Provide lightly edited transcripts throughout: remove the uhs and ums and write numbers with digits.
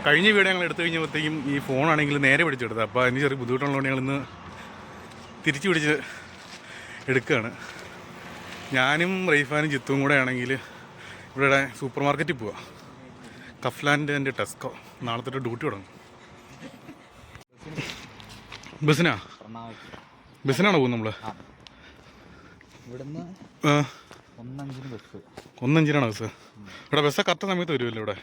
കഴിഞ്ഞ വീഡിയോ ഞങ്ങൾ എടുത്തു കഴിഞ്ഞപ്പോഴത്തേക്കും ഈ ഫോണാണെങ്കിൽ നേരെ പിടിച്ചെടുത്തത്. അപ്പോൾ അതിന് ചെറിയ ബുദ്ധിമുട്ടുള്ളതുകൊണ്ട് ഞങ്ങളിന്ന് തിരിച്ചു പിടിച്ച് എടുക്കുകയാണ്. ഞാനും റൈഫാനും ജിത്തും കൂടെ ആണെങ്കിൽ ഇവിടെ സൂപ്പർ മാർക്കറ്റിൽ പോവാം. കഫ്ലാൻ്റെ എൻ്റെ ടെസ്കോ നാളെ തൊട്ട് ഡ്യൂട്ടി തുടങ്ങും. ബസ്സിനാണോ പോകുന്നത് നമ്മൾ? ഒന്നഞ്ചിനാണോ ബസ്? ഇവിടെ ബസ് കറക്റ്റ് സമയത്ത് വരുമല്ലോ ഇവിടെ.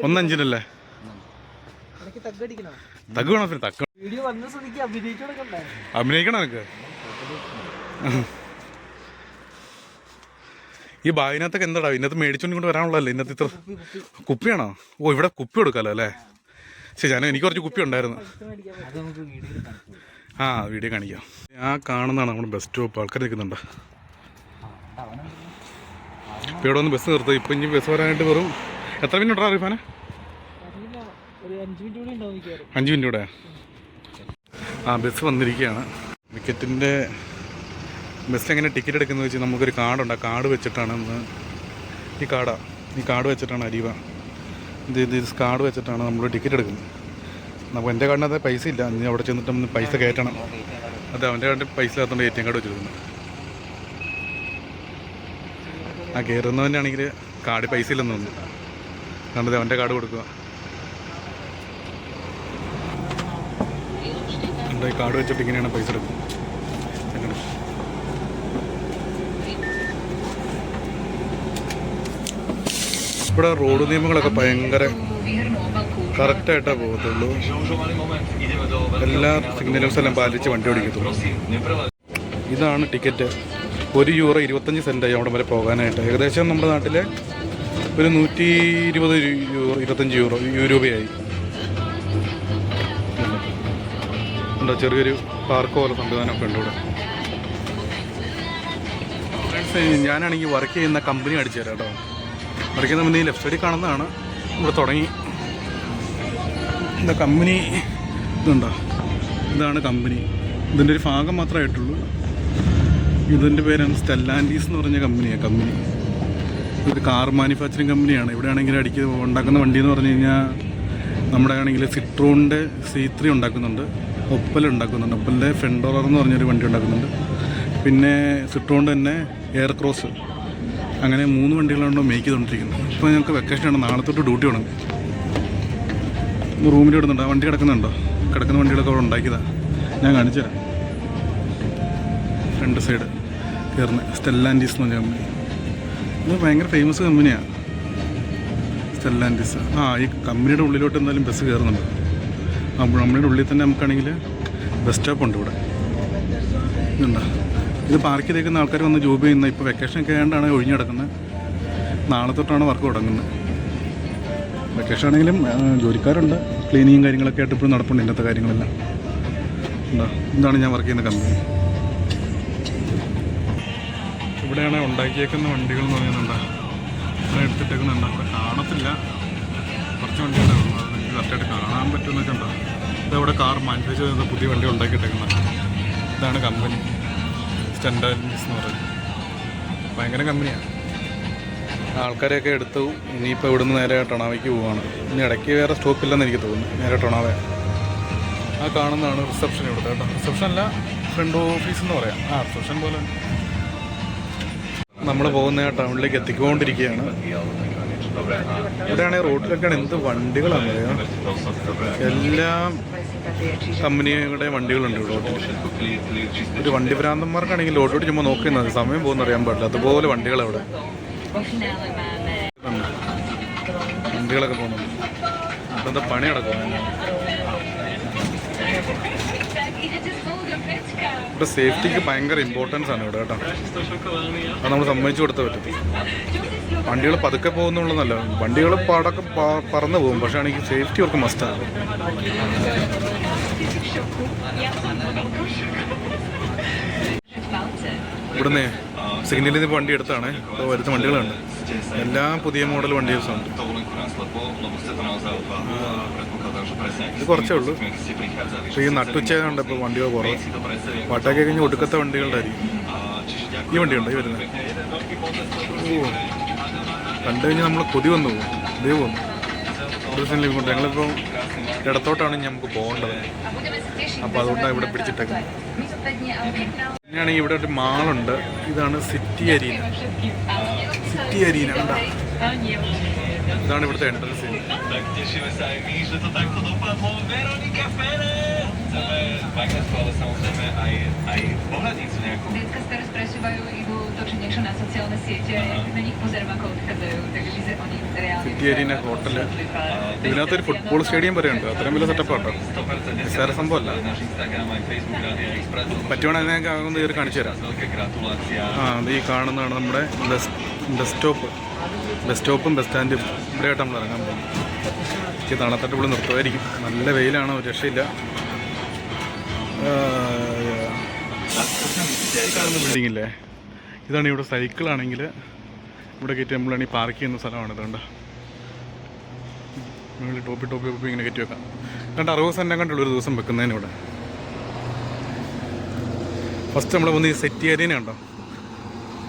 1:05 തഗ് വേണോ? പിന്നെ തഗ് അഭിനയിക്കണം എനിക്ക്. ഈ ബാഗിനകത്തൊക്കെ എന്താടാ ഇന്നത്തെ മേടിച്ചോണ്ട് കൊണ്ട് വരാനുള്ളതല്ലേ? ഇന്നത്തെ ഇത്ര കുപ്പിയാണോ? ഓ, ഇവിടെ കുപ്പി കൊടുക്കാമല്ലോ അല്ലേ? ശരി, എനിക്ക് കുറച്ച് കുപ്പി ഉണ്ടായിരുന്നു. വീഡിയോ കാണിക്കാം. കാണുന്നതാണ് നമ്മുടെ ബസ് സ്റ്റോപ്പ്. ആൾക്കാർ നിൽക്കുന്നുണ്ടോ? ഇപ്പോൾ ഇവിടെ ഒന്ന് ബസ് നിർത്തും. ഇപ്പം ഇനി ബസ് വരാനായിട്ട് വെറും എത്ര മിനിറ്റ് ഉണ്ടോ റിഫാനെ? 5 മിനിറ്റ് കൂടെ. ബസ് വന്നിരിക്കുകയാണ്. വിക്കറ്റിൻ്റെ ബസ്സിൽ എങ്ങനെ ടിക്കറ്റ് എടുക്കുന്നത് വെച്ച് നമുക്കൊരു കാർഡുണ്ട്. ആ കാർഡ് വെച്ചിട്ടാണ് ഈ കാർഡ് വെച്ചിട്ടാണ് അരീവ ഇത് കാർഡ് വെച്ചിട്ടാണ് നമ്മൾ ടിക്കറ്റ് എടുക്കുന്നത്. അപ്പോൾ എൻ്റെ കാർഡിനകത്ത് പൈസ ഇല്ല. ഇനി അവിടെ ചെന്നിട്ട് നമ്മൾ പൈസ കയറ്റണം. അതെ, അവൻ്റെ കാർഡിൽ പൈസ ഇല്ലാത്തതുകൊണ്ട് ATM കാർഡ് വെച്ചിരിക്കുന്നത്. കയറുന്നവൻ്റെ ആണെങ്കിൽ കാർഡിൽ പൈസ ഇല്ലെന്ന് തോന്നുന്നു. കണ്ടത് അവൻ്റെ കാർഡ് കൊടുക്കുക. ഈ കാർഡ് വെച്ചിട്ട് ഇങ്ങനെയാണ് പൈസ എടുക്കുന്നത്. ഇവിടെ റോഡ് നിയമങ്ങളൊക്കെ ഭയങ്കര കറക്റ്റായിട്ടാണ് പോകത്തുള്ളൂ. എല്ലാ സിഗ്നൽസും എല്ലാം പാലിച്ച് വണ്ടി ഓടിക്കത്തുള്ളൂ. ഇതാണ് ടിക്കറ്റ്. €1 25 അവിടെ വരെ പോകാനായിട്ട്. ഏകദേശം നമ്മുടെ നാട്ടിലെ ഒരു 120-125 രൂപയായി. ഉണ്ടോ ചെറിയൊരു പാർക്ക് പോലെ സംവിധാനമൊക്കെ ഉണ്ട് ഇവിടെ. ഞാനാണെങ്കിൽ വർക്ക് ചെയ്യുന്ന കമ്പനി അടിച്ചു തരാം കേട്ടോ. വർക്ക് ചെയ്യുന്ന കമ്പനി ലെഫ്റ്റ് സൈഡിൽ കാണുന്നതാണ്. ഇവിടെ തുടങ്ങി എന്താ കമ്പനി ഇതുണ്ടോ? ഇതാണ് കമ്പനി. ഇതിൻ്റെ ഒരു ഭാഗം മാത്രമായിട്ടുള്ളൂ. ഇതിൻ്റെ പേരാണ് സ്റ്റെല്ലാൻഡീസ് എന്ന് പറഞ്ഞ കമ്പനി. ഇതൊരു കാർ മാനുഫാക്ചറിങ് കമ്പനിയാണ്. ഇവിടെ ആണെങ്കിൽ ഉണ്ടാക്കുന്ന വണ്ടി എന്ന് പറഞ്ഞു കഴിഞ്ഞാൽ നമ്മുടെ ആണെങ്കിൽ സിട്രോണിൻ്റെ C3 ഉണ്ടാക്കുന്നുണ്ട്. ഒപ്പൽ ഉണ്ടാക്കുന്നുണ്ട്. ഒപ്പലിൻ്റെ ഫെൻഡോറർ എന്ന് പറഞ്ഞൊരു വണ്ടി ഉണ്ടാക്കുന്നുണ്ട്. പിന്നെ സിട്രോണിൻ്റെ തന്നെ എയർ ക്രോസ്. അങ്ങനെ 3 വണ്ടികളാണോ മേക്ക് ചെയ്തുകൊണ്ടിരിക്കുന്നത്. ഇപ്പോൾ ഞങ്ങൾക്ക് വെക്കേഷനാണ്. നാളെ തൊട്ട് ഡ്യൂട്ടി തുടങ്ങും. റൂമിൽ ഇടുന്നുണ്ട്. ആ വണ്ടി കിടക്കുന്നുണ്ടോ? കിടക്കുന്ന വണ്ടികളൊക്കെ അവിടെ ഉണ്ടാക്കിയതാണ്. ഞാൻ കാണിച്ചു തരാം. ഫ്രണ്ട് സൈഡ് കയറുന്ന സ്റ്റെല്ലാൻഡീസ് എന്ന് പറഞ്ഞ കമ്പനി. ഇത് ഭയങ്കര ഫേമസ് കമ്പനിയാണ് സ്റ്റെല്ലാൻഡീസ്. ഈ കമ്പനിയുടെ ഉള്ളിലോട്ട് എന്തായാലും ബസ് കയറുന്നുണ്ട്. അപ്പോൾ കമ്പനിയുടെ ഉള്ളിൽ തന്നെ നമുക്കാണെങ്കിൽ ബസ് സ്റ്റോപ്പ് ഉണ്ട് ഇവിടെ. ഇതുണ്ടോ? ഇത് പാർക്ക് ചെയ്തേക്കുന്ന ആൾക്കാർ വന്ന് ജോബ് ചെയ്യുന്ന. ഇപ്പോൾ വെക്കേഷനൊക്കെ ആയതുകൊണ്ടാണ് ഒഴിഞ്ഞു കിടക്കുന്നത്. നാളെ തൊട്ടാണ് വർക്ക് തുടങ്ങുന്നത്. വെക്കേഷൻ ആണെങ്കിലും ജോലിക്കാരുണ്ട്. ക്ലീനിങ്ങും കാര്യങ്ങളൊക്കെ ആയിട്ട് ഇപ്പോഴും നടപ്പുണ്ട്. ഇന്നത്തെ കാര്യങ്ങളെല്ലാം ഇതാണ് ഞാൻ വർക്ക് ചെയ്യുന്ന കമ്പനി. ഇവിടെയാണ് ഉണ്ടാക്കിയേക്കുന്ന വണ്ടികൾ എന്ന് പറയുന്നുണ്ട്. ഇവിടെ എടുത്തിട്ടേക്കുന്നുണ്ട്. അവിടെ കാണത്തില്ല. കുറച്ച് വണ്ടികളേ ഉള്ളൂ. അത് എനിക്ക് കറക്റ്റായിട്ട് കാണാൻ പറ്റുമെന്ന് വെച്ചിട്ടുണ്ടോ? ഇതവിടെ കാർ മാനുഫാക്ചർ ചെയ്ത പുതിയ വണ്ടി ഉണ്ടാക്കിയിട്ടേക്കുന്നത്. ഇതാണ് കമ്പനി സ്റ്റെല്ലാൻഡീസ് എന്ന് പറയുന്നത്. ഭയങ്കര കമ്പനിയാണ്. ആൾക്കാരെയൊക്കെ എടുത്തു. ഇനിയിപ്പോൾ ഇവിടുന്ന് നേരെ ടൊണാവയ്ക്ക് പോവുകയാണ്. ഇനി ഇടയ്ക്ക് വേറെ സ്റ്റോപ്പില്ലെന്ന് എനിക്ക് തോന്നുന്നു. നേരെ ടൊണാവ. കാണുന്നതാണ് റിസപ്ഷൻ ഇവിടുത്തെ കേട്ടോ. റിസപ്ഷനല്ല, ഫ്രണ്ട് ഓഫീസ് എന്ന് പറയാം. റിസപ്ഷൻ പോലെ. നമ്മൾ പോകുന്ന ടൗണിലേക്ക് എത്തിക്കൊണ്ടിരിക്കുകയാണ്. ഇവിടെയാണെങ്കിൽ റോഡിലൊക്കെയാണ് എന്ത് വണ്ടികളാണ് അറിയാം. എല്ലാ കമ്പനിയുടെ വണ്ടികളുണ്ട് ഇവിടെ. ഒരു വണ്ടി ഭ്രാന്തന്മാർക്കാണെങ്കിൽ റോഡിലോട്ട് ചുമ്മാ നോക്കുന്നത് സമയം പോകുന്ന അറിയാൻ പാടില്ല. അതുപോലെ വണ്ടികളവിടെ വണ്ടികളൊക്കെ പോകുന്നുണ്ട്. എന്താ പണി നടക്കും. ഇവിടെ സേഫ്റ്റിക്ക് ഭയങ്കര ഇമ്പോർട്ടൻസ് ആണ് ഇവിടെ കേട്ടോ. അത് നമ്മൾ സമ്മതിച്ചു കൊടുത്താൽ പറ്റും. വണ്ടികൾ പതുക്കെ പോകുന്നുള്ളതല്ല, വണ്ടികൾ പടക്കം പറന്നു പോകും. പക്ഷേ ആണെങ്കിൽ സേഫ്റ്റി അവർക്ക് മസ്റ്റാണ്. ഇവിടുന്ന് സിഗ്നലിൽ നിന്ന് വണ്ടി എടുത്താണ്. ഇപ്പോൾ വരുന്ന വണ്ടികളുണ്ട്. എല്ലാം പുതിയ മോഡൽ വണ്ടീസുണ്ട്. ഇത് കുറച്ചേ ഉള്ളൂ. പക്ഷേ ഈ നട്ടുച്ചയുണ്ട് ഇപ്പോൾ വണ്ടികൾ കുറവ്. പാട്ടൊക്കെ കഴിഞ്ഞ് ഒടുക്കത്തെ വണ്ടികളുടെ ആയിരിക്കും. ഈ വണ്ടിയുണ്ടോ ഈ വരുന്നത്? കണ്ടു കഴിഞ്ഞാൽ നമ്മൾ കൊതി വന്നു പോകും. ഇതേ പോകുന്നു ടൂറിസം ലിവിംഗ് കൊണ്ട്. ഞങ്ങളിപ്പോൾ ഇടത്തോട്ടാണ് നമുക്ക് പോകേണ്ടത്. അപ്പോൾ അതുകൊണ്ടാണ് ഇവിടെ പിടിച്ചിട്ടേക്കുന്നത്. പിന്നെയാണെങ്കിൽ ഇവിടെ ഒരു മാളുണ്ട്. ഇതാണ് സിറ്റി അരീന. സിറ്റി അരീന കണ്ടോ? ഇതാണ് ഇവിടുത്തെ എൻട്രൻസ്. City arena hotel. ഇതിനകത്തൊരു ഫുട്ബോൾ സ്റ്റേഡിയം വരെ ഉണ്ട്. അത്രയും വലിയ സെറ്റപ്പാട്ടോ. നിസ്സാര സംഭവമല്ല. പറ്റുവാണെങ്കിൽ ഞങ്ങൾക്ക് ആകുന്ന കയറി കാണിച്ചു തരാം. അത് ഈ കാണുന്നതാണ് നമ്മുടെ ബസ് സ്റ്റോപ്പും ബസ് സ്റ്റാൻഡും. ഇവിടെയായിട്ട് നമ്മൾ ഇറങ്ങാൻ പോകും. എനിക്ക് തണുത്തിട്ട് ഇവിടെ നിർത്തുമായിരിക്കും. നല്ല വെയിലാണ്, ഒരു രക്ഷയില്ല. കാണുന്ന ബിൽഡിംഗ് ഇല്ലേ, ഇതാണ് ഇവിടെ സൈക്കിളാണെങ്കിൽ ഇവിടെ കയറ്റി നമ്മളാണെങ്കിൽ പാർക്ക് ചെയ്യുന്ന സ്ഥലമാണ്. ഇതുകൊണ്ട് നമ്മൾ ടോപ്പി ഇങ്ങനെ കയറ്റി വെക്കാം. 60 സെൻറ്റ് കണ്ടുള്ളൂ ഒരു ദിവസം വെക്കുന്നതിന് ഇവിടെ. ഫസ്റ്റ് നമ്മൾ വന്ന് ഈ സെറ്റി അരീന ഉണ്ടോ,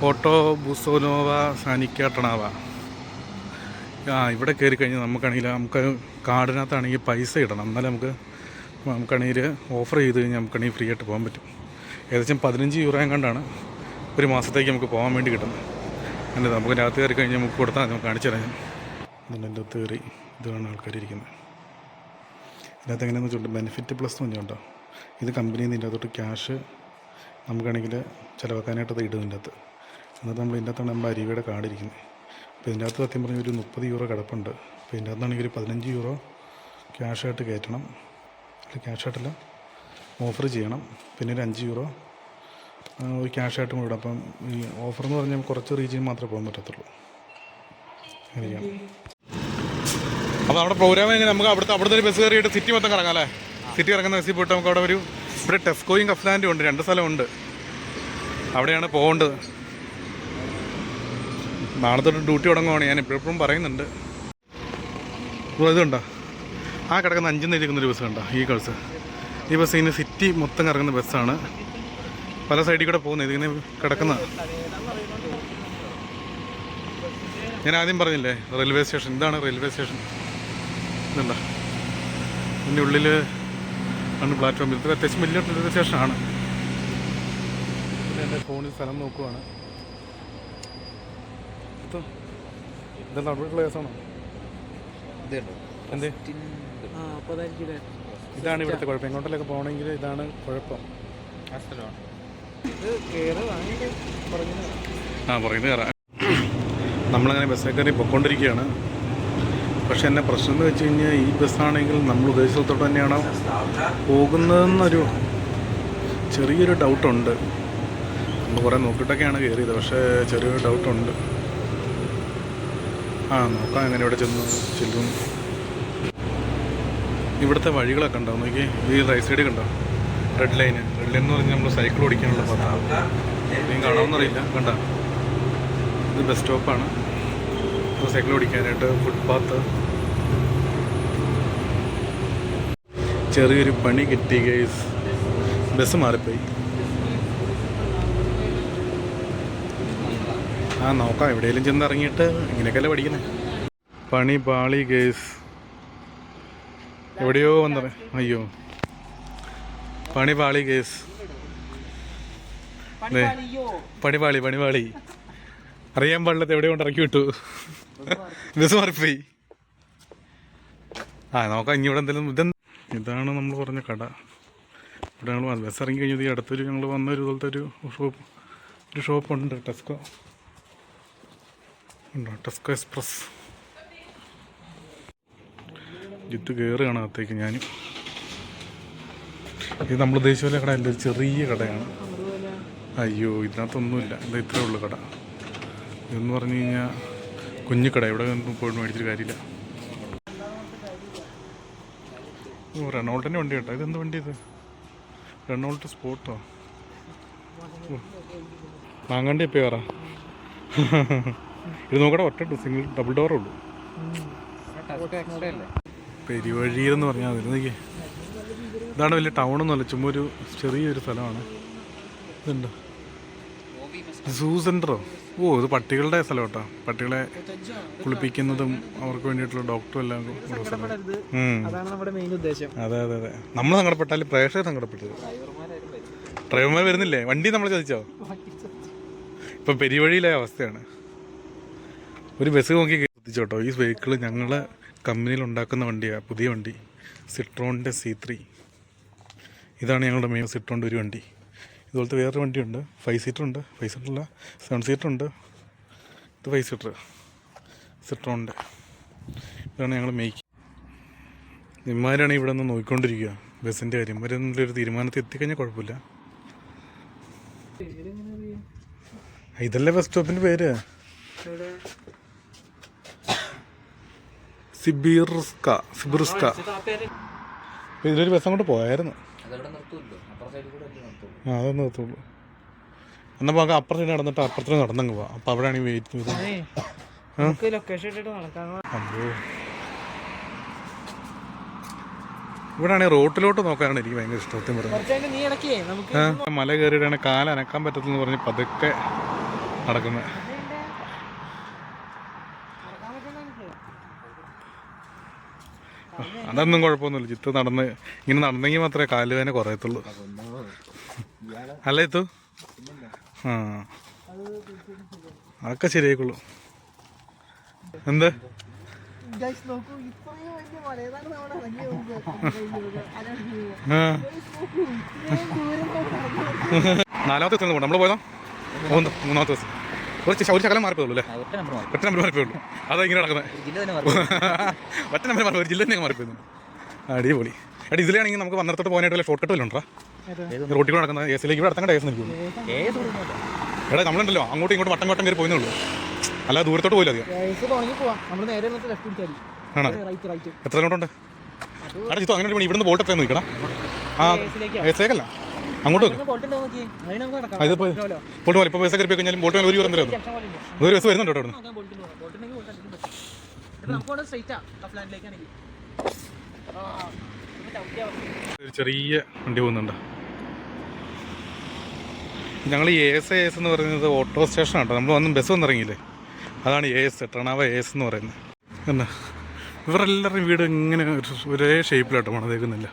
ഓട്ടോ ബുസോനോവ സാനിക്ക ടണാവ. ഇവിടെ കയറി കഴിഞ്ഞാൽ നമുക്ക് കാർഡിനകത്താണെങ്കിൽ പൈസ ഇടണം. എന്നാലും നമുക്കാണെങ്കിൽ ഓഫർ ചെയ്ത് കഴിഞ്ഞാൽ നമുക്കാണെങ്കിൽ ഫ്രീ ആയിട്ട് പോകാൻ പറ്റും. ഏകദേശം 15 യൂറോ കണ്ടാണ് ഒരു മാസത്തേക്ക് നമുക്ക് പോകാൻ വേണ്ടി കിട്ടുന്നത്. എന്നിട്ട് നമുക്ക് രാത്രി കയറി കഴിഞ്ഞാൽ നമുക്ക് കൊടുത്താൽ നമുക്ക് കാണിച്ചു തരാം. ഞാൻ എൻ്റെ അകത്ത് കയറി ഇതാണ് ആൾക്കാർ ഇരിക്കുന്നത്. ഇതിനകത്ത് എങ്ങനെയാണെന്ന് വെച്ചിട്ടുണ്ട് ബെനിഫിറ്റ് പ്ലസ് എന്ന് പറഞ്ഞുകൊണ്ടോ, ഇത് കമ്പനിയിൽ നിന്ന് ഇതിൻ്റെ അകത്തോട്ട് ക്യാഷ് നമുക്കാണെങ്കിൽ ചിലവാക്കാനായിട്ട് അത് ഇടും ഇതിൻ്റെ അകത്ത്. എന്നിട്ട് നമ്മൾ ഇതിൻ്റെ അകത്താണ് നമ്മുടെ അരിവയുടെ കാർഡ് ഇരിക്കുന്നത്. അപ്പോൾ ഇതിൻ്റെ അകത്ത് സത്യം പറഞ്ഞാൽ ഒരു 30 യൂറോ കിടപ്പുണ്ട്. അപ്പോൾ ഇതിൻ്റെ അകത്താണെങ്കിൽ ഒരു 15 യൂറോ ക്യാഷായിട്ട് കയറ്റണം. അല്ല ക്യാഷായിട്ടല്ല, ഓഫർ ചെയ്യണം. പിന്നെ ഒരു 5 യൂറോ ഒരു ക്യാഷായിട്ട് കൂടെ. അപ്പം ഈ ഓഫർ എന്ന് പറഞ്ഞാൽ കുറച്ച് റീജിയൻ മാത്രമേ പോകാൻ പറ്റത്തുള്ളൂ. അങ്ങനെയാണ്. അപ്പോൾ അവിടെ പ്രോഗ്രാം എങ്ങനെ നമുക്ക് അവിടുത്തെ ഒരു ബസ് കയറിയിട്ട് സിറ്റി മൊത്തം കറങ്ങാം അല്ലേ. സിറ്റി ഇറങ്ങുന്ന ബസ്സിൽ പോയിട്ട് നമുക്ക് അവിടെ ഇവിടെ ടെസ്കോയും കഫ്ലാൻഡും ഉണ്ട്. 2 സ്ഥലമുണ്ട്. അവിടെയാണ് പോകേണ്ടത്. നാളെ തൊട്ട് ഡ്യൂട്ടി തുടങ്ങുവാണ്. ഞാൻ ഇപ്പോഴും പറയുന്നുണ്ട്. ഇതുണ്ടോ ആ കിടക്കുന്ന 5 ഇരിക്കുന്നൊരു ബസ് കണ്ടോ, ഈ ബസ്. ഈ ബസ് ഇങ്ങനെ സിറ്റി മൊത്തം കറങ്ങുന്ന ബസ്സാണ്. പല സൈഡിൽ കൂടെ പോകുന്നത്. ഇതിങ്ങനെ കിടക്കുന്ന ഞാൻ ആദ്യം പറഞ്ഞില്ലേ റെയിൽവേ സ്റ്റേഷൻ. ഇതാണ് റെയിൽവേ സ്റ്റേഷൻ. ഇതുണ്ടോ ഇതിൻ്റെ ഉള്ളിൽ ആണ് പ്ലാറ്റ്ഫോം. ഇത് അത്യാവശ്യം വലിയ റെയിൽവേ സ്റ്റേഷനാണ്. പിന്നെ എൻ്റെ ഫോണിൽ സ്ഥലം നോക്കുവാണ്. ഇതെന്താ അവിടെ പ്ലേസാണോ? എന്തേ ഇതാണ് ഇവിടുത്തെ കുഴപ്പം. എങ്ങോട്ടേലൊക്കെ പോകണമെങ്കിൽ ഇതാണ് കുഴപ്പം. പറയുന്നത് കയറാം. നമ്മളങ്ങനെ ബസ്സിൽ കയറി പൊയ്ക്കൊണ്ടിരിക്കുകയാണ്. പക്ഷെ എന്നെ പ്രശ്നം എന്ന് വെച്ച് കഴിഞ്ഞാൽ ഈ ബസ്സാണെങ്കിൽ നമ്മൾ ഉദ്ദേശിച്ച സ്ഥലത്തോട്ട് തന്നെയാണോ പോകുന്നതെന്നൊരു ചെറിയൊരു ഡൗട്ടുണ്ട്. നമ്മൾ കുറേ നോക്കിയിട്ടൊക്കെയാണ് കയറിയത്. പക്ഷേ ചെറിയൊരു ഡൗട്ടുണ്ട്. നോക്കാം എങ്ങനെ ഇവിടെ ചെല്ലും. ഇവിടുത്തെ വഴികളൊക്കെ ഉണ്ടാവും. നോക്കി ഈ റൈറ്റ് സൈഡിൽ കണ്ടോ റെഡ് ലൈൻ എന്ന് പറഞ്ഞാൽ നമ്മൾ സൈക്കിൾ ഓടിക്കാനുള്ള പാത്താണ്. ഇനിയും കാണാമെന്നറിയില്ല. കണ്ട ഇത് ബസ് സ്റ്റോപ്പാണ്. സൈക്കിൾ ഓടിക്കാനായിട്ട് ഫുട്പാത്ത്. ചെറിയൊരു പണി കിട്ടി ഗൈസ്. ബസ് മാറിപ്പോയി. നോക്കാം എവിടെയെങ്കിലും ചെന്ന് ഇറങ്ങിയിട്ട് ഇങ്ങനെയൊക്കെയല്ലേ പഠിക്കുന്നത്. പണി പാളി ഗൈസ്. എവിടെയോ വന്നത്. അയ്യോ പണി പാളി കേസ്. പണിപാളി അറിയാൻ പാടില്ലാത്ത എവിടെ കൊണ്ട് ഇറക്കി വിട്ടു. ബസ് മാറിപ്പോയി. നോക്കാം ഇനി ഇവിടെ എന്തെങ്കിലും. ഇതാണ് നമ്മൾ പറഞ്ഞ കട. ഇവിടെ ഞങ്ങൾ ബസ് ഇറങ്ങി കഴിഞ്ഞത് ഈ അടുത്തൊരു ഞങ്ങൾ വന്ന ഒരു ഇതുപോലത്തെ ഒരു ഷോപ്പുണ്ട്. ടെസ്കോ ഉണ്ടോ, ടെസ്കോ എക്സ്പ്രസ്. ഇത് കയറുകയാണ് അകത്തേക്ക്. ഞാനും ഇത് നമ്മൾ ഉദ്ദേശിച്ച പോലെ കട അല്ല, ഒരു ചെറിയ കടയാണ്. അയ്യോ ഇതിനകത്തൊന്നുമില്ല. ഇത് ഇത്രേ ഉള്ളൂ കട. ഇതെന്ന് പറഞ്ഞു കഴിഞ്ഞാൽ കുഞ്ഞു കട. ഇവിടെ പോയിട്ട് മേടിച്ചിട്ട് കാര്യമില്ല. റെനോൾട്ടിൻ്റെ വണ്ടി കേട്ടോ. ഇതെന്ത് വണ്ടി ഇത്? റെനോൾട്ട് സ്പോർട്ടോ. വാങ്ങണ്ടേ ഇപ്പോൾ കയറാം. ഇത് നോക്കട്ടെ, ഒറ്റ ഡബിൾ ഡോറേ ഉള്ളൂ. പെരുവഴിയെന്ന് പറഞ്ഞാൽ മതി. നോക്കി ഇതാണ് വലിയ ടൗണൊന്നുമല്ല, ചുമ്മാ ഒരു ചെറിയൊരു സ്ഥലമാണ്. ഇതുണ്ട് സൂ സെൻ്ററോ ഓ ഇത് പട്ടികളുടെ സ്ഥലം കേട്ടോ. പട്ടികളെ കുളിപ്പിക്കുന്നതും അവർക്ക് വേണ്ടിയിട്ടുള്ള ഡോക്ടറും എല്ലാം. അതെ അതെ അതെ. നമ്മൾ സങ്കടപ്പെട്ടാലും പ്രേക്ഷകർ സങ്കടപ്പെട്ടത്. ഡ്രൈവർമാർ വരുന്നില്ലേ? വണ്ടി നമ്മൾ ചോദിച്ചോ? ഇപ്പം പെരുവഴിയിലെ അവസ്ഥയാണ്. ഒരു ബസ് നോക്കി ശ്രദ്ധിച്ചോട്ടോ. ഈ വെഹിക്കിൾ ഞങ്ങളെ കമ്പനിയിൽ ഉണ്ടാക്കുന്ന വണ്ടിയാണ്. പുതിയ വണ്ടി സിട്രോണിൻ്റെ C3. ഇതാണ് ഞങ്ങളുടെ മെയിൻ സിട്രോണിൻ്റെ ഒരു വണ്ടി. ഇതുപോലത്തെ വേറൊരു വണ്ടിയുണ്ട്. 5 സീറ്ററുണ്ട്. 5 സീറ്ററല്ല 7 സീറ്ററുണ്ട്. ഇത് 5 സീറ്റർ സിട്രോണിൻ്റെ. ഇതാണ് ഞങ്ങൾ മേക്ക്. ഇമാരാണ് ഇവിടെ നിന്ന് നോക്കിക്കൊണ്ടിരിക്കുക ബസ്സിൻ്റെ കാര്യം. ഇവരെന്തെങ്കിലും ഒരു തീരുമാനത്തിൽ എത്തിക്കഴിഞ്ഞാൽ കുഴപ്പമില്ല. ഇതല്ലേ ബസ് സ്റ്റോപ്പിൻ്റെ പേര്? സിബിർസ്ക. ഇതിലൊരു ബസ് അങ്ങോട്ട് പോയായിരുന്നു. ആ അത് നിർത്തുള്ളൂ. എന്നാൽ നമുക്ക് അപ്പുറത്ത് നടന്നിട്ട് അപ്പുറത്ത് നടന്നങ്ങ് പോവാം. അപ്പം അവിടെയാണ് വെയിറ്റ് ചെയ്തത്. അപ്പോ ഇവിടെ ആണെങ്കിൽ റോട്ടിലോട്ട് നോക്കാനാണ് എനിക്ക് ഭയങ്കര ഇഷ്ടം പറഞ്ഞത്. മല കയറിയിട്ടാണ് കാലനക്കാൻ പറ്റത്തെന്ന് പറഞ്ഞ് പതുക്കെ നടക്കുന്നത്. അതൊന്നും കുഴപ്പമൊന്നുമില്ല. ചിത്ത് നടന്ന് ഇങ്ങനെ നടന്നെങ്കിൽ മാത്രമേ കാലുവേദന കുറയത്തുള്ളൂ. അല്ല ഇത്തു ആ അതൊക്കെ ശരിയായിക്കൊള്ളൂ. എന്ത് നാലാമത്തെ ദിവസം നമ്മൾ പോയതാ. മൂന്നാമത്തെ ദിവസം ഒരു ശകലം മാറിപ്പോയുള്ളൂ അല്ലേ? ഒറ്റ നമ്പർ മാറിപ്പോയുള്ളൂ. അതാ ഇങ്ങനെ നടക്കുന്നത്. ഒറ്റ നമ്പർ മാറി ഒരു ജില്ല തന്നെ മാറിപ്പോയിരുന്നു. അടിപൊളി. എടാ ഇതിലാണെങ്കിൽ നമുക്ക് വന്നിടത്തോട്ട് പോകാനായിട്ട് വല്ല ഷോർട്ട് കട്ട് വല്ല ഉണ്ടോ? റോട്ടിൽ കൂടെ നടക്കുന്നത് എസിലേക്ക് ഇവിടെ അടക്കേണ്ട കേസ് നിൽക്കുന്നു. എടാ നമ്മളുണ്ടല്ലോ അങ്ങോട്ടും ഇങ്ങോട്ടും വട്ടം വട്ടം കയറി പോയെന്നുള്ളൂ. അല്ലാതെ ദൂരത്തോട്ട് പോയില്ല അധികം. ആണോ? എത്ര കിലോട്ടുണ്ട്? എടാ ചിത്തു അങ്ങനെ ഇവിടുന്ന് ബോട്ട് എത്രയാണ് നോക്കണം? ആ എസിലേക്കല്ല അങ്ങോട്ട് ഇതിപ്പോൾ ബോട്ട് പോലെ ഇപ്പോൾ ബസ് കയറി പോയി കഴിഞ്ഞാലും ബോട്ട് ഒരു യൂറോ എന്തായാലും ഒരു ബസ് വരുന്നുണ്ട് കേട്ടോ. ഒരു ചെറിയ വണ്ടി പോകുന്നുണ്ട്. ഞങ്ങൾ ഈ AS എന്ന് പറയുന്നത് ഓട്ടോ സ്റ്റേഷനാണ് കേട്ടോ. നമ്മൾ വന്ന് ബസ് വന്നിറങ്ങിയില്ലേ, അതാണ് AS, ട്രണാവ AS എന്ന് പറയുന്നത്. എന്നാ ഇവരെല്ലാവരുടെയും വീട് ഇങ്ങനെ ഒരേ ഷേപ്പിലാട്ടോ പണിതേക്കുന്നില്ല,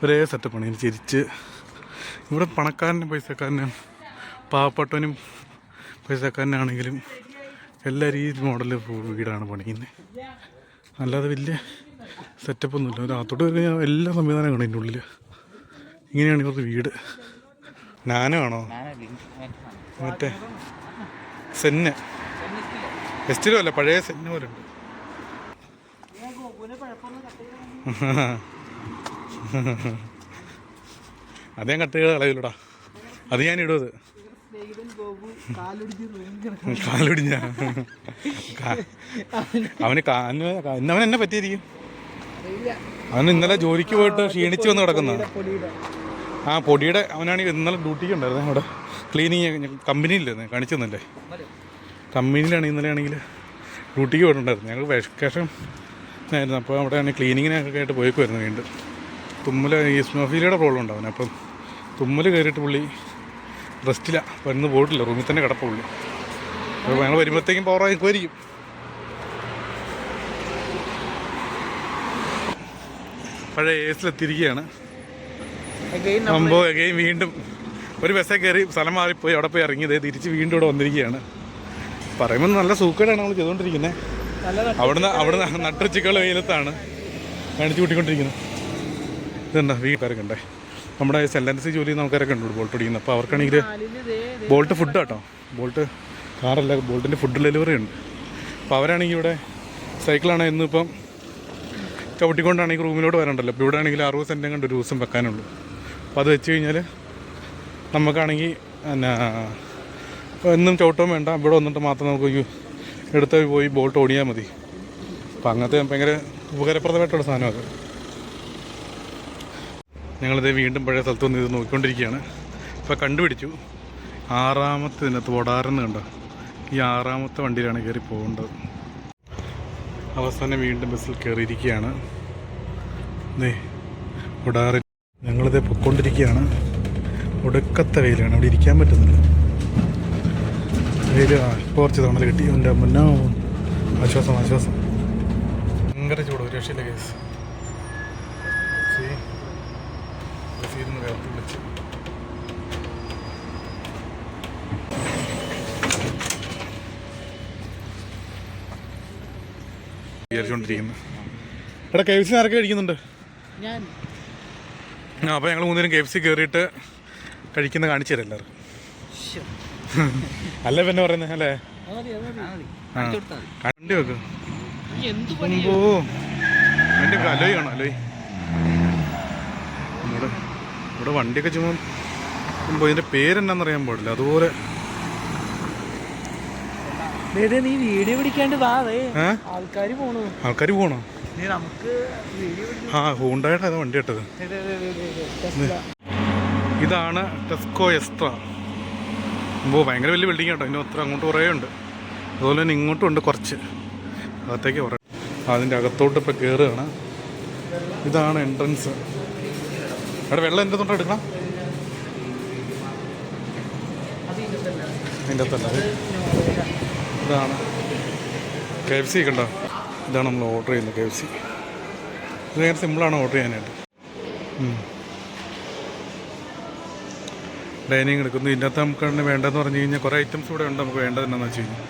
ഒരേ സെറ്റപ്പാണ്. ഇങ്ങനെ ചിരിച്ച് ഇവിടെ പണക്കാരനും പൈസക്കാരനും പാവപ്പെട്ടവനും പൈസക്കാരനാണെങ്കിലും എല്ലാവരും ഈ മോഡൽ വീടാണ് പണിയുന്നത്. അല്ലാതെ വലിയ സെറ്റപ്പൊന്നുമില്ല. അതിനകത്തോട്ട് കഴിഞ്ഞാൽ എല്ലാ സംവിധാനം കാണും ഇതിൻ്റെ ഉള്ളിൽ. ഇങ്ങനെയാണ് ഇവരുടെ വീട്. നാനോ ആണോ? മറ്റേ സെന്ന് എസ്റ്റിലോ അല്ല, പഴയ സെന്ന് പോലെ ഉണ്ട്. അത് ഞാൻ കട്ട് ചെയ്ത് കളയില്ലടാ, അത് ഞാൻ ഇടും. കാലൊടിഞ്ഞ അവൻ എന്നെ പറ്റിയിരിക്കും. അവൻ ഇന്നലെ ജോലിക്ക് പോയിട്ട് ക്ഷീണിച്ച് വന്ന് കിടക്കുന്ന ആ പൊടിയുടെ അവനാണെങ്കിൽ ഇന്നലെ ഡ്യൂട്ടിക്ക് ഉണ്ടായിരുന്നു അവിടെ ക്ലീനിങ് കമ്പനിയില്ലേ കാണിച്ചെന്നല്ലേ. കമ്പനിയിലാണ് ഇന്നലെ ആണെങ്കിൽ ഡ്യൂട്ടിക്ക് പോയിട്ടുണ്ടായിരുന്നു. ഞങ്ങൾക്ക് വെക്കേഷൻ ആയിരുന്നു. അപ്പോൾ അവിടെ ആണെങ്കിൽ ക്ലീനിങ്ങിനൊക്കെ ആയിട്ട് പോയേക്കുമായിരുന്നു. വീണ്ടും തുമ്മൽ ഈസ്മോഫീലിയുടെ പ്രോബ്ലം ഉണ്ടാവും. അപ്പം തുമ്മൽ കയറിയിട്ട് പുള്ളി റെസ്റ്റില്ല, അപ്പോൾ ഇന്ന് പോയിട്ടില്ല, റൂമിൽ തന്നെ കിടപ്പുള്ളൂ. അപ്പോൾ ഞങ്ങൾ വരുമ്പോഴത്തേക്കും പവറായിരിക്കും. പഴയ ഏസിലെത്തിയിരിക്കുകയാണ്. സംഭവം അഗെയിൻ വീണ്ടും ഒരു ബസ്സേ കയറി സ്ഥലം മാറിപ്പോയി അവിടെ പോയി ഇറങ്ങിയത് തിരിച്ച് വീണ്ടും ഇവിടെ വന്നിരിക്കുകയാണ്. പറയുമ്പോൾ നല്ല സൂക്കേടാണ് നമ്മൾ ചെയ്തുകൊണ്ടിരിക്കുന്നത്. അവിടുന്ന് നട്ടുച്ചക്കുള്ള വെയിലത്താണ് കാണിച്ചു കൂട്ടിക്കൊണ്ടിരിക്കുന്നത്. ഇതെന്താ വീട്ടുകാരൊക്കെ ഉണ്ടേ, നമ്മുടെ സെൻറ്റൻസി ജോലി ചെയ്യുന്ന ആൾക്കാരൊക്കെ ഉണ്ട് ബോൾട്ട് ഓടിക്കുന്നത്. അപ്പോൾ അവർക്കാണെങ്കിൽ ബോൾട്ട് ഫുഡ് കേട്ടോ, ബോൾട്ട് കാറല്ല, ബോൾട്ടിൻ്റെ ഫുഡ് ഡെലിവറി ഉണ്ട്. അപ്പോൾ അവരാണെങ്കിൽ ഇവിടെ സൈക്കിളാണ് ഇന്നിപ്പം ചവിട്ടിക്കൊണ്ടാണെങ്കിൽ റൂമിലോട്ട് വരണ്ടല്ലോ. ഇപ്പോൾ ഇവിടെ ആണെങ്കിൽ 60 സെൻറ്റും കണ്ട് ഒരു ദിവസം വെക്കാനുള്ളൂ. അപ്പോൾ അത് വെച്ച് കഴിഞ്ഞാൽ നമുക്കാണെങ്കിൽ പിന്നെ എന്നും ചവിട്ടവും വേണ്ട, ഇവിടെ വന്നിട്ട് മാത്രം നമുക്ക് എടുത്ത് പോയി ബോൾട്ട് ഓടിയാൽ മതി. അപ്പോൾ അങ്ങനത്തെ ഭയങ്കര ഉപകാരപ്രദമായിട്ടുള്ള സാധനം അത്. ഞങ്ങളിത് വീണ്ടും പഴയ സ്ഥലത്ത് വന്ന് ഇത് നോക്കിക്കൊണ്ടിരിക്കുകയാണ്. ഇപ്പോൾ കണ്ടുപിടിച്ചു 6ാമത്തെ ഇതിനകത്ത് ഓടാറെന്ന് കണ്ടോ, ഈ 6ാമത്തെ വണ്ടിയിലാണ് കയറി പോകേണ്ടത്. അവസാനം വീണ്ടും ബസ്സിൽ കയറിയിരിക്കുകയാണ്. ഒടാറിൽ ഞങ്ങളിത് പൊയ്ക്കൊണ്ടിരിക്കുകയാണ്. ഒടുക്കത്തെ വെയിലാണ്, അവിടെ ഇരിക്കാൻ പറ്റുന്നില്ല. വെയിൽ ഇപ്പോൾ കുറച്ച് തവണ കിട്ടി. എൻ്റെ മുന്നോ ആശ്വാസം ഭയങ്കര ചൂട്, ഒരു രക്ഷയില്ല കേസ്. ബ്രസീലിന്ന് വേർത്ത് വിളിച്ച് വിചാരിച്ചുകൊണ്ടിരിക്കുന്നു. എടാ KFC ആരൊക്കെ കഴിക്കുന്നുണ്ട്? അപ്പോൾ ഞങ്ങൾ മൂന്നുപേരും KFC കയറിയിട്ട് കഴിക്കുന്ന കാണിച്ചു തരാം എല്ലാവർക്കും. അല്ലേ പിന്നെ പറയുന്നത് അല്ലേ? വണ്ടി വെക്ക്. വണ്ടി അലോയ് കാണോ? അലോയ് ഇവിടെ വണ്ടിയൊക്കെ ചുമ്മാ ഇതിൻ്റെ പേരെന്നാന്നറിയാൻ പാടില്ല. അതുപോലെ നീ വീഡിയോ പിടിക്കാണ്ട് ആൾക്കാർ പോണോ? ഹൂണ്ടായിട്ട് അത് വണ്ടി ഇട്ടത്. ഇതാണ് ടെസ്കോ എസ്ട്ര. ഭയങ്കര വലിയ ബിൽഡിംഗ് കേട്ടോ. ഇതിന് ഒത്തിരി അങ്ങോട്ട് കുറേ ഉണ്ട്. അതുപോലെ തന്നെ ഇങ്ങോട്ടും ഉണ്ട് കുറച്ച്, അകത്തേക്ക് കുറേ. അതിൻ്റെ അകത്തോട്ട് ഇപ്പോൾ കയറുകയാണ്. ഇതാണ് എൻട്രൻസ്. അവിടെ വെള്ളം എൻ്റെ തൊട്ട് എടുക്കണം. അതിൻ്റെ അകത്തല്ല. ഇതാണ് KFC കണ്ടോ? ഇതാണ് നമ്മൾ ഓർഡർ ചെയ്യുന്നത് KFC. ഇത് ഭയങ്കര സിമ്പിളാണ് ഓർഡർ ചെയ്യാനായിട്ട്. ഡൈനിങ് എടുക്കുന്നു. ഇതിനകത്ത് നമുക്ക് വേണ്ടതെന്ന് പറഞ്ഞു കഴിഞ്ഞാൽ കുറേ ഐറ്റംസ് ഇവിടെ ഉണ്ട്. നമുക്ക് വേണ്ടത് എന്താണെന്ന് വെച്ച് കഴിഞ്ഞാൽ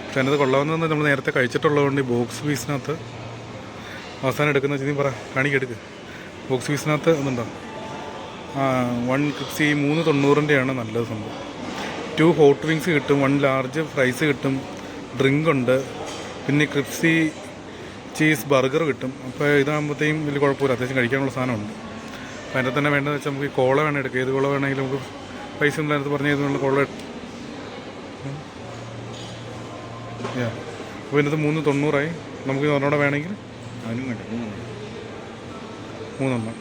പക്ഷേ അതിനകത്ത് കൊള്ളാവുന്നതെന്ന് നമ്മൾ നേരത്തെ കഴിച്ചിട്ടുള്ളതുകൊണ്ട് ഈ ബോക്സ് പീസിനകത്ത് അവസാനം എടുക്കുന്ന വെച്ചാൽ പറ കാണിക്കെടുക്ക്. ബോക്സ് പീസിനകത്ത് ഇതുണ്ടോ 1 ക്രിപ്സി 390-ൻ്റെയാണ് നല്ലത് സംഭവം. 2 ഹോട്ട് വിങ്സ് കിട്ടും, 1 ലാർജ് ഫ്രൈസ് കിട്ടും, ഡ്രിങ്ക് ഉണ്ട്, പിന്നെ ക്രിപ്സി ചീസ് ബർഗർ കിട്ടും. അപ്പോൾ ഇതാകുമ്പോഴത്തേക്കും വലിയ കുഴപ്പമില്ല, അത്യാവശ്യം കഴിക്കാനുള്ള സാധനമുണ്ട്. അപ്പോൾ അതിൻ്റെ തന്നെ വേണ്ടതെന്ന് വെച്ചാൽ നമുക്ക് ഈ കോള വേണം എടുക്കുക. ഏത് കോള വേണമെങ്കിലും നമുക്ക് പൈസ ഉണ്ടായിരുന്നു പറഞ്ഞ ഇതിനുള്ള കോള. അപ്പോൾ ഇതിനകത്ത് 390 നമുക്ക് ഒരെണ്ണം വേണമെങ്കിൽ അതിനും വേണ്ട 3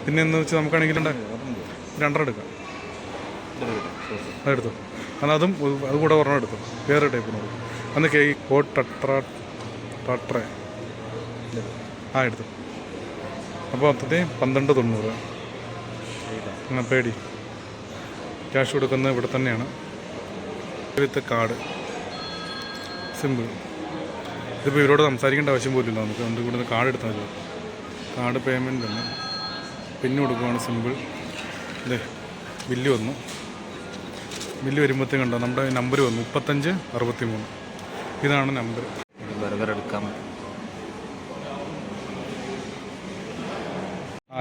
പിന്നെ എന്ന് വെച്ചാൽ നമുക്കാണെങ്കിൽ 2 എടുക്കാം. അതെടുത്തു. എന്നാൽ അതുകൂടെ ഒരെണ്ണം എടുത്തു. വേറെ ടൈപ്പിനോട് അന്ന് ഹോട്ട് ടട്ര എടുത്തു. അപ്പോൾ മൊത്തത്തിൽ 1290. പേടി ക്യാഷ് കൊടുക്കുന്നത് ഇവിടെ തന്നെയാണ്. വിത്ത് കാർഡ് സിമ്പിൾ. ഇതിപ്പോൾ ഇവരോട് സംസാരിക്കേണ്ട ആവശ്യം പോലില്ല. നമുക്ക് അതുകൊണ്ട് ഇവിടുന്ന് കാർഡ് എടുത്താൽ മതി. കാർഡ് പേയ്മെൻറ്റ് തന്നെ പിന്നെ കൊടുക്കുകയാണ് സിമ്പിൾ. ഇതേ ബില്ല് വന്നു. ബില്ല് വരുമ്പോഴത്തേക്കും കണ്ടോ നമ്മുടെ നമ്പർ വന്നു 3563. ഇതാണ് നമ്പർ. ബർഗർ എടുക്കാം.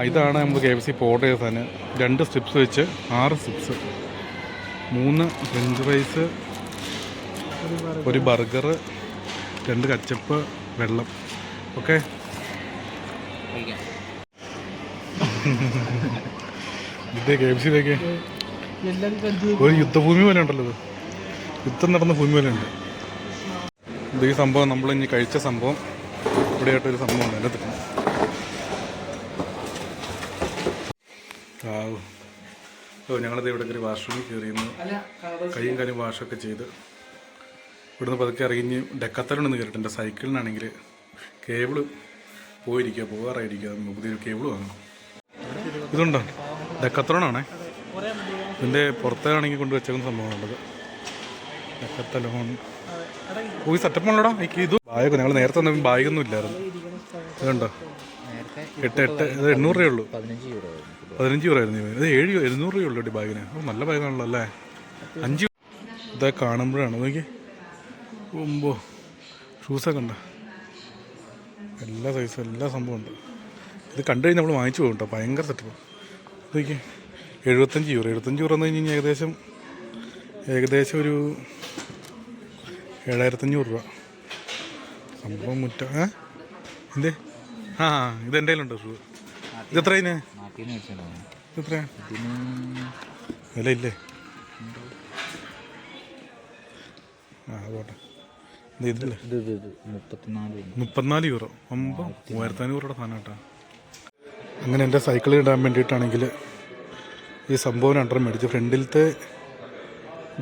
ഇതാണ് നമ്മൾ KFC ഇപ്പോൾ ഓർഡർ ചെയ്ത സാധനം. 2 സ്ട്രിപ്സ് വെച്ച് 6 strips, 3 French fries, 1 burger, 2 ketchup, വെള്ളം. ഓക്കെ. ഇതേ KFCയിലേക്ക് ഒരു യുദ്ധഭൂമി പോലെ ഉണ്ടല്ലോ. ഇത് യുദ്ധം നടന്ന ഭൂമി പോലെ ഉണ്ട്. ഇത് ഈ സംഭവം നമ്മൾ ഇനി കഴിച്ച സംഭവം ഇവിടെയായിട്ടൊരു സംഭവം ഉണ്ട്. അതിനകത്ത് ഞങ്ങളിത് ഇവിടെ ഒരു വാഷ്റൂമിൽ കയറിയുന്നു. കൈയും കാലും വാഷൊക്കെ ചെയ്ത് ഇവിടുന്ന് പതുക്കെ ഇറങ്ങി ഡെക്കത്തലോണ്ടൊന്ന് കയറിയിട്ട് എൻ്റെ സൈക്കിളിനാണെങ്കിൽ കേബിള് പോകാറായിരിക്കുക. പുതിയൊരു കേബിൾ വാങ്ങണം. ഇതുണ്ടോ ഡെക്കത്തലോണാണേ. ഇതിൻ്റെ പുറത്താണെങ്കിൽ കൊണ്ട് വെച്ചേക്കുന്ന സംഭവമാണുള്ളത്. ഡെക്കത്തലോൺ പോയി സെറ്റപ്പാണല്ലോടാ. ഇത് ബാഗ് ഞങ്ങൾ നേരത്തെ വന്നപ്പോൾ ബാഗൊന്നും ഇല്ലായിരുന്നു. ഇതുണ്ടോ 8 ഇത് 800 രൂപയുള്ളൂ. 15 euro ആയിരുന്നു. ഇത് 700 രൂപയുള്ളൂ ഈ ബാഗിന്. നല്ല ബാഗാണല്ലോ അല്ലേ. 5 ഇതൊക്കെ കാണുമ്പോഴാണ് നോക്കി മുമ്പോ ഷൂസൊക്കെ ഉണ്ട്. എല്ലാ സൈസും എല്ലാ സംഭവം ഉണ്ട്. ഇത് കണ്ടു കഴിഞ്ഞാൽ നമ്മൾ വാങ്ങിച്ചു പോകും കേട്ടോ. ഭയങ്കര സെറ്റപ്പ്. നോക്കി 75 euro. 75 euro എന്ന് കഴിഞ്ഞ് കഴിഞ്ഞാൽ ഏകദേശം ഒരു 7500 രൂപ സംഭവം. എന്തേ ഇതെൻ്റെ കയ്യിലുണ്ടോ ഷൂ? ഇതെത്ര ഇതിന്? ഇതെത്രയാ വില ഇല്ലേ? പോട്ടെ. ഇതില്ലേ 34 euro. 3500 രൂപയുടെ സാധനം കേട്ടോ. അങ്ങനെ എൻ്റെ സൈക്കിളിൽ ഇടാൻ വേണ്ടിയിട്ടാണെങ്കിൽ ഈ സംഭവം 2 മേടിച്ച് ഫ്രണ്ടിലത്തെ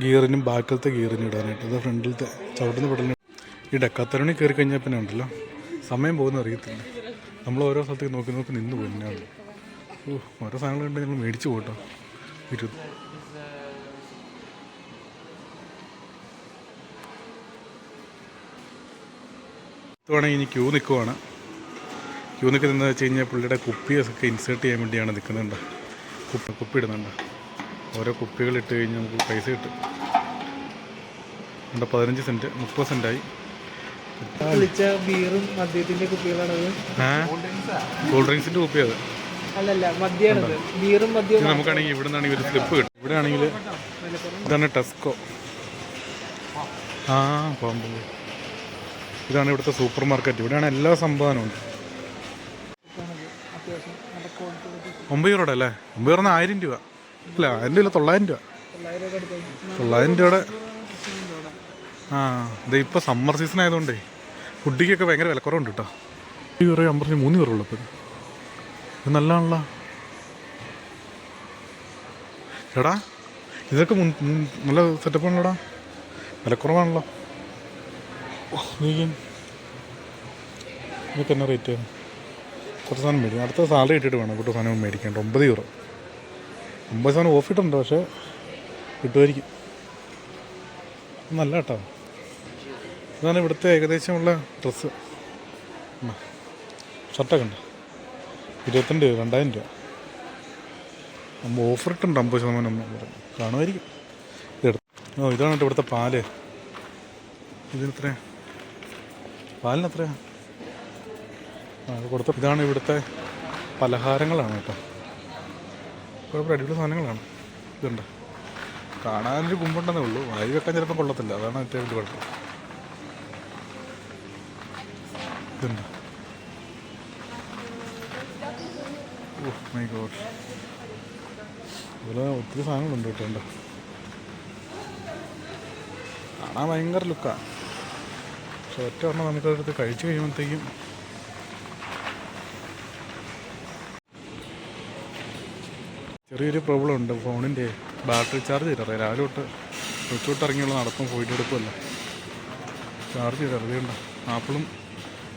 ഗിയറിനും ബാക്കിലത്തെ ഗിയറിനും ഇടാനായിട്ട്. അത് ഫ്രണ്ടിലത്തെ ചവിട്ടുന്ന പെടലിന്. ഈ ഡെക്കാത്തലോണിൽ കയറി കഴിഞ്ഞാൽ പിന്നെ ഉണ്ടല്ലോ സമയം പോകുന്ന അറിയത്തില്ല. നമ്മൾ ഓരോ സ്ഥലത്തേക്ക് നോക്കി നിന്ന് പോകും. പിന്നെ ഓരോ സാധനങ്ങളുണ്ട് ഞങ്ങൾ മേടിച്ച് പോട്ടോ. വേണമെങ്കിൽ ഇനി ക്യൂ നിൽക്കുവാണ്. ക്യൂ നിൽക്കുന്നതെന്ന് വെച്ച് കഴിഞ്ഞാൽ പുള്ളിയുടെ കുപ്പിയൊക്കെ ഇൻസേർട്ട് ചെയ്യാൻ വേണ്ടിയാണ് നിൽക്കുന്നുണ്ട്. കുപ്പി ഇടുന്നുണ്ട്. ഓരോ കുപ്പികൾ ഇട്ട് കഴിഞ്ഞാൽ നമുക്ക് പൈസ കിട്ടും. 15 സെൻറ്റ് 30 സെൻറ്റായി. ബീറും മദ്യത്തിന്റെ കുപ്പികളാണത്. കൂൾ ഡ്രിങ്ക്സിൻ്റെ കുപ്പി അത് അല്ലല്ല, മദ്യമാണത്. ബീറും മദ്യവും. നമുക്കാണെങ്കിൽ ഇവിടെ നിന്നാണെങ്കിൽ ഒരു സ്ലിപ്പ് കിട്ടും. ഇവിടെ ആണെങ്കിൽ ഇതാണ് ടെസ്കോ. പോകുമ്പോൾ ഇതാണ് ഇവിടുത്തെ സൂപ്പർ മാർക്കറ്റ്. ഇവിടെയാണ് എല്ലാ സംഭവവും ഉണ്ട്. 9 രൂപയുടെ അല്ലേ? 9 രൂപ 1000 രൂപ അല്ല, 1000 രൂപ 900 രൂപ. 900 രൂപയുടെ. ഇത് ഇപ്പോൾ സമ്മർ സീസൺ ആയതുകൊണ്ടേ ഫുഡിക്കൊക്കെ ഭയങ്കര വിലക്കുറവുണ്ട് കേട്ടോ. 2 രൂപ 50 3 രൂപ ഉള്ളൂ. ഇപ്പോൾ ഇത് നല്ലതാണല്ലോ ചേട്ടാ. ഇതൊക്കെ നല്ല സെറ്റപ്പാണല്ലോടാ, വിലക്കുറവാണല്ലോ. ഇതൊക്കെ എന്നാ റേറ്റ്? കുറച്ച് സാധനം മേടിക്കും. അടുത്ത സാലറി ഇട്ടിട്ട് വേണം കൂട്ട് സാധനം മേടിക്കേണ്ട. 9 രൂപ 50 സാധനം ഓഫ് ഇട്ടുണ്ട്, പക്ഷേ കിട്ടുമായിരിക്കും. നല്ല കേട്ടോ. ഇതാണ് ഇവിടുത്തെ ഏകദേശമുള്ള ഡ്രസ്സ്. ഷർട്ടൊക്കെ ഉണ്ട് 22 രൂപ 2000 രൂപ. നമ്മൾ ഓഫർ ഇട്ടുണ്ട് 50% കാണുമായിരിക്കും. ഇതാണ് കേട്ടോ ഇവിടുത്തെ പാല്. ഇതിനെത്രയാ പാലിന്? എത്രയാ? അത് കൊടുത്ത. ഇതാണ് ഇവിടുത്തെ പലഹാരങ്ങളാണ് കേട്ടോ. കുഴപ്പമില്ല, അടിപൊളി സാധനങ്ങളാണ്. ഇതുണ്ട്, കാണാനൊരു കുമ്പുണ്ടെന്നേ ഉള്ളൂ. വായി വെക്കാൻ ചിലപ്പോൾ കൊള്ളത്തില്ല, അതാണ് ഏറ്റവും വലിയ കുഴപ്പം. ഇതുണ്ട്. മൈ ഗോഡ്, ഇതിൽ ഒത്തിരി സാധനങ്ങളുണ്ട് കേട്ടോ. കാണാൻ ഭയങ്കര ലുക്കാണ്, പക്ഷെ ഒറ്റ പറഞ്ഞാൽ നമുക്കതെടുത്ത് കഴിച്ചു കഴിയുമ്പോഴത്തേക്കും ചെറിയൊരു പ്രോബ്ലം ഉണ്ട്. ഫോണിൻ്റെ ബാറ്ററി ചാർജ് ചെയ്തറിയാം. രാവിലെ തൊട്ട് ഉച്ചോട്ട് ഇറങ്ങിയുള്ള നടത്തും പോയിട്ട് എടുക്കുമല്ല, ചാർജ് ചെയ്ത് അറിയുന്നുണ്ട്. ആപ്പിളും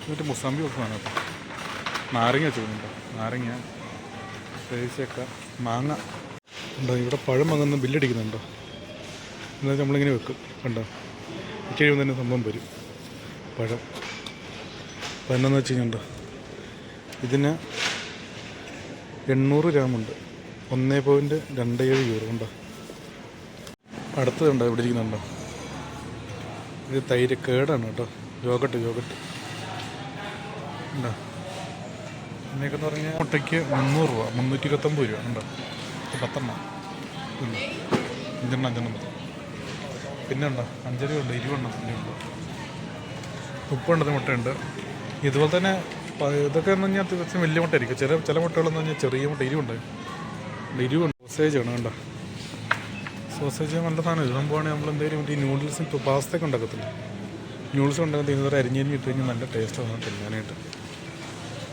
എന്നിട്ട് മുസാമ്പി കൊടുക്കുന്നതാണ് കേട്ടോ. നാരങ്ങ വെച്ചിട്ടുണ്ടോ? നാരങ്ങ, പേശയൊക്കെ, മാങ്ങ ഉണ്ടോ. ഇവിടെ പഴം വാങ്ങുന്ന ബില്ലടിക്കുന്നുണ്ടോ? എന്നാൽ നമ്മളിങ്ങനെ വെക്കും കണ്ടോ. വെച്ച് കഴിയുമ്പോൾ തന്നെ സംഭവം വരും പഴം. അപ്പോൾ എന്നാന്ന് വെച്ച് കഴിഞ്ഞുണ്ടോ, ഇതിന് 800 ഗ്രാമുണ്ട്. 1.27 യൂറോ ഉണ്ടോ. അടുത്തതുണ്ടോ ഇവിടെ ഇരിക്കുന്നുണ്ടോ, ഇത് തൈര് കേടാണ് കേട്ടോ. യോഗട്ട് ഉണ്ടോ. എന്നൊക്കെ പറഞ്ഞാൽ മുട്ടയ്ക്ക് 300 രൂപ 329 രൂപ ഉണ്ടോ. 10 എണ്ണം 5 എണ്ണം മതി. പിന്നെ ഉണ്ടോ 5 രൂപ ഉണ്ട്, 20 എണ്ണത്തിൻ്റെ ഉണ്ട്. 30 മുട്ടയുണ്ട്. ഇതുപോലെ തന്നെ ഇതൊക്കെ എന്ന് പറഞ്ഞാൽ അത്യാവശ്യം വലിയ മുട്ടയായിരിക്കും. ചില മുട്ടകളെന്ന് പറഞ്ഞാൽ ചെറിയ മുട്ട 20 സോസേജ് ആണ് കണ്ടോ. സോസേജ് നല്ല സാധനം. ഇത് സംഭവമാണെങ്കിൽ നമ്മൾ എന്തെങ്കിലും ഈ നൂഡിൽസ് ഇപ്പോൾ പാസ്തയൊക്കെ ഉണ്ടാക്കത്തില്ല, നൂഡിൽസ് ഉണ്ടാക്കുന്ന ഇന്നത്തെ അരിഞ്ഞരിഞ്ഞ് ഇട്ട് കഴിഞ്ഞാൽ നല്ല ടേസ്റ്റ് ആണ് തിന്നാനായിട്ട്.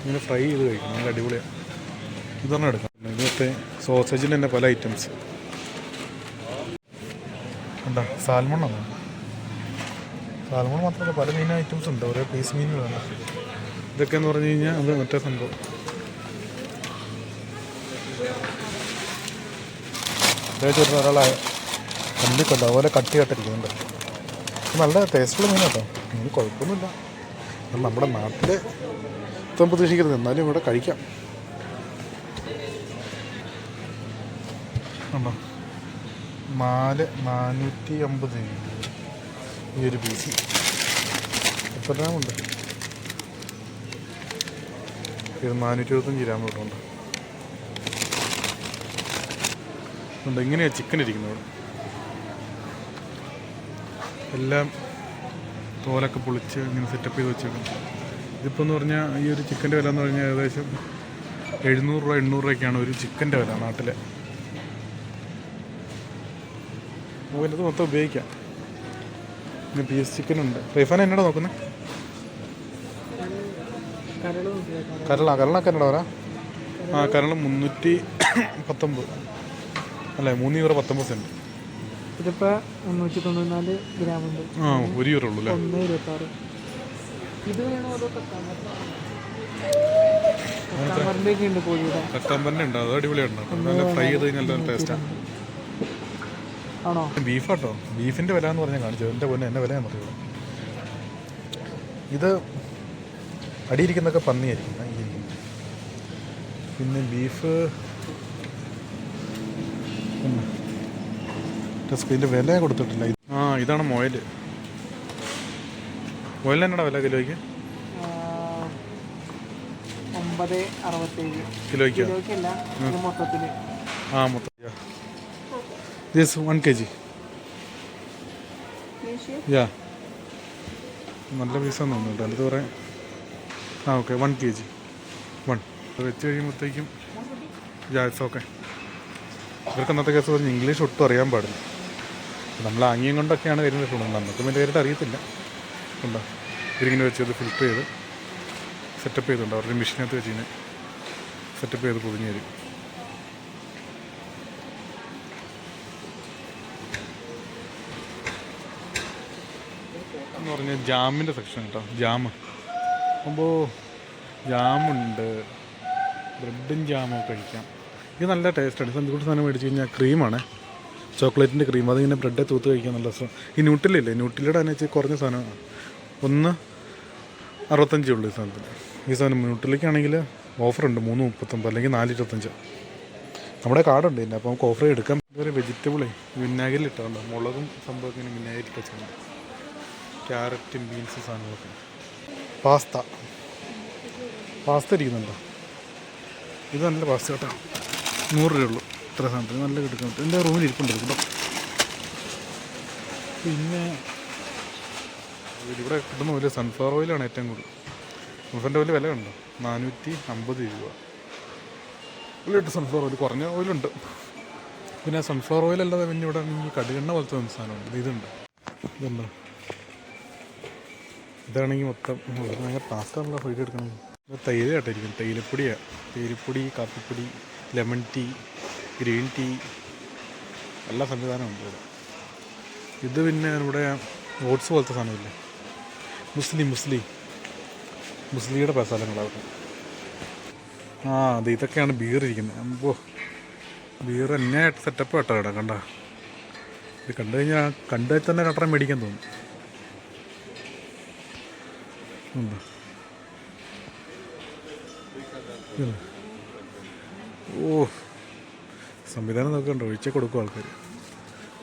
ഇങ്ങനെ ഫ്രൈ ചെയ്ത് കഴിക്കും, നല്ല അടിപൊളിയാണ്. ഇതൊരെണ്ണം എടുക്കാം. ഇന്നത്തെ സോസേജിൻ്റെ തന്നെ പല ഐറ്റംസ് ഉണ്ടോ. സാൽമണാണ്. സാൽമൺ മാത്രമല്ല പല മീൻ ഐറ്റംസ് ഉണ്ട്, ഓരോ പീസ് മീനുകളാണ്. ഇതൊക്കെ എന്ന് പറഞ്ഞു കഴിഞ്ഞാൽ അത് മറ്റേ സംഭവം. പ്രത്യേകിച്ച് ഒരാളെ കണ്ടിട്ടുണ്ട് അതുപോലെ കട്ടിയായിട്ടിരിക്കുന്നുണ്ട്. നല്ല ടേസ്റ്റുള്ള മീൻ കേട്ടോ, മീൻ കുഴപ്പമൊന്നുമില്ല. നമ്മുടെ നാട്ടിൽ ഇപ്പം പ്രതീക്ഷിക്കരുത്, എന്നാലും ഇവിടെ കഴിക്കാം. ഉണ്ടോ 450 ഈ ഒരു പീസ്. എത്ര ഗ്രാമുണ്ട്? ഇത് 425 ഗ്രാം തൊട്ടുണ്ട്. ഉണ്ട്. ഇങ്ങനെയാണ് ചിക്കൻ ഇരിക്കുന്നത് ഇവിടെ. എല്ലാം തോലൊക്കെ പൊളിച്ച് ഇങ്ങനെ സെറ്റപ്പ് ചെയ്ത് വെച്ചേക്കും. ഇതിപ്പോൾ എന്ന് പറഞ്ഞാൽ ഈ ഒരു ചിക്കൻ്റെ വില എന്ന് പറഞ്ഞാൽ ഏകദേശം 700 രൂപ 800 രൂപയ്ക്കാണ് ഒരു ചിക്കൻ്റെ വില നാട്ടിലെ. അതിനകത്ത് മൊത്തം ഉപയോഗിക്കാം. പിന്നെ പീസ് ചിക്കനുണ്ട്. റൈഫാൻ എന്നോട് നോക്കുന്നത് കരളൊക്കെ എന്നോട് പറയാം. കരളം 319 അല്ലേ, 3 യൂറോ 19 സെൻറ്റ്. ഇതിപ്പോൾ 394 ഗ്രാമുണ്ട്. 1 യൂറോ ഉള്ളൂ അല്ലേ. 1.26. ഇത് വേണോ അതോ കക്കാമ്പറിൻ്റെയൊക്കെ ഉണ്ട് കോഴിയുടെ. കക്കാമ്പറിൻ്റെ ഉണ്ട്, അത് അടിപൊളിയുണ്ട്. നല്ല ഫ്രൈ ചെയ്ത് കഴിഞ്ഞാൽ നല്ല ടേസ്റ്റാണ്. ആണോ? ബീഫാട്ടോ. ബീഫിൻ്റെ വില എന്ന് പറഞ്ഞാൽ കാണിച്ചത് എൻ്റെ പൊന്നെ, എന്നെ വില ഞാൻ പറയുള്ളൂ. ഇത് അടിയിരിക്കുന്നതൊക്കെ പന്നിയായിരിക്കും. പിന്നെ ബീഫ് ഇതിൻ്റെ വില കൊടുത്തിട്ടില്ല. ഇതാണ് മുയൽ. മുയലിന് എന്നാ വില കിലോയ്ക്ക്? 9.67 കിലോയ്ക്ക് കിലോയ്ക്കല്ല, മൊത്തത്തിൽ. മൊത്തം ദിസ് 1 kg. യാ നല്ല പീസാന്ന് തോന്നുന്നുണ്ട്. അടുത്ത് പറയാം. Okay 1 kg. വെച്ച് കഴിയുമ്പോഴത്തേക്കും ഇറ്റ്സ് ഓക്കെ. ഇവർക്ക് അന്നത്തെ കേസ് പറഞ്ഞ് ഇംഗ്ലീഷ് ഒട്ടും അറിയാൻ പാടില്ല. നമ്മൾ ആംഗ്യം കൊണ്ടൊക്കെയാണ് വരുന്നത്. നമുക്ക് വലിയ പേരിട്ട് അറിയത്തില്ല. ഉണ്ടോ ഇവരിങ്ങനെ വെച്ചത് ഫിൽറ്റർ ചെയ്ത് സെറ്റപ്പ് ചെയ്തിട്ടുണ്ട്. അവരുടെ മെഷീനകത്ത് വെച്ച് കഴിഞ്ഞാൽ സെറ്റപ്പ് ചെയ്ത് പൊതിഞ്ഞ് തരും. എന്ന് പറഞ്ഞാൽ ജാമിൻ്റെ സെക്ഷൻ കേട്ടോ. അപ്പോൾ ജാമുണ്ട്, ബ്രെഡും ജാമും കഴിക്കാം. ഇത് നല്ല ടേസ്റ്റാണ്. സന്ധിക്കൂട്ട് സാധനം മേടിച്ച് കഴിഞ്ഞാൽ ക്രീമാണ്, ചോക്ലേറ്റിൻ്റെ ക്രീം. അതിങ്ങനെ ബ്രെഡെ തൂത്ത് കഴിക്കാൻ നല്ല രസം. ഈ ന്യൂട്ടിലില്ലേ, ന്യൂട്ടിലയുടെ തന്നെ വെച്ച് കുറഞ്ഞ സാധനമാണ്. 1.65 ഉള്ളൂ ഈ സാധനത്തിന്. ഈ സാധനം ന്യൂട്ടിലേക്കാണെങ്കിൽ ഓഫറുണ്ട് 3.39 അല്ലെങ്കിൽ 4.25. നമ്മുടെ കാർഡുണ്ട് ഇതിൻ്റെ. അപ്പോൾ നമുക്ക് ഓഫർ എടുക്കാം. ഇതൊരു വെജിറ്റബിളേ വിനാഗിരിൽ ഇട്ടാണ്ടോ, മുളകും സംഭവമൊക്കെ ഇങ്ങനെ വിനാഗിരിൽ വെച്ചിട്ടുണ്ട്. ക്യാരറ്റും ബീൻസ് സാധനങ്ങളൊക്കെ. പാസ്ത ഇരിക്കുന്നുണ്ടോ? ഇത് നല്ല പാസ്ത കേട്ടോ. 100 രൂപയുള്ളൂ ഇത്ര സാധനത്തിന്. നല്ല കിട്ടുന്നുണ്ട്. എൻ്റെ റൂമിൽ ഇരിപ്പുണ്ട് കേട്ടോ. പിന്നെ ഇവിടെ കിട്ടുന്ന വലിയ സൺഫ്ലവർ ഓയിലാണ് ഏറ്റവും കൂടുതൽ. സൺഫ്ലവറിൻ്റെ വലിയ വില ഉണ്ടോ? 450 രൂപ. വലിയിട്ട് സൺഫ്ലവർ ഓയിൽ. കുറഞ്ഞ ഓയിലുണ്ട്. പിന്നെ സൺഫ്ലവർ ഓയിൽ അല്ലാതെ പിന്നെ ഇവിടെ ഈ കടുകെണ്ണ പോലത്തെ സാധനമുണ്ട്. ഇതുണ്ടോ? ഇതാണെങ്കിൽ മൊത്തം ഭയങ്കര ടാസ്ക്കാണല്ലോ ഫ്രീ എടുക്കണം. തൈര് കേട്ടായിരിക്കും. തേയിലപ്പൊടിയാണ്. തേയിലപ്പൊടി, കാപ്പിപ്പൊടി, ലെമൺ ടീ, ഗ്രീൻ ടീ, എല്ലാ സംവിധാനമുണ്ട് ഇവിടെ. ഇത് പിന്നെ ഇവിടെ ഓട്സ് പോലത്തെ സാധനമില്ലേ, മുസ്ലിയുടെ സ്ഥലങ്ങളവിടെ. അത് ഇതൊക്കെയാണ് ബീർ ഇരിക്കുന്നത്. അപ്പോൾ ബീർ എന്നായിട്ട് സെറ്റപ്പ് കേട്ടോ ഇവിടെ. കണ്ട ഇത് കണ്ടു കഴിഞ്ഞാൽ തന്നെ കട്ടറ മേടിക്കാൻ തോന്നും. സംവിധാനം നോക്കണ്ടോ, ഒഴിച്ചേ കൊടുക്കും ആൾക്കാർ.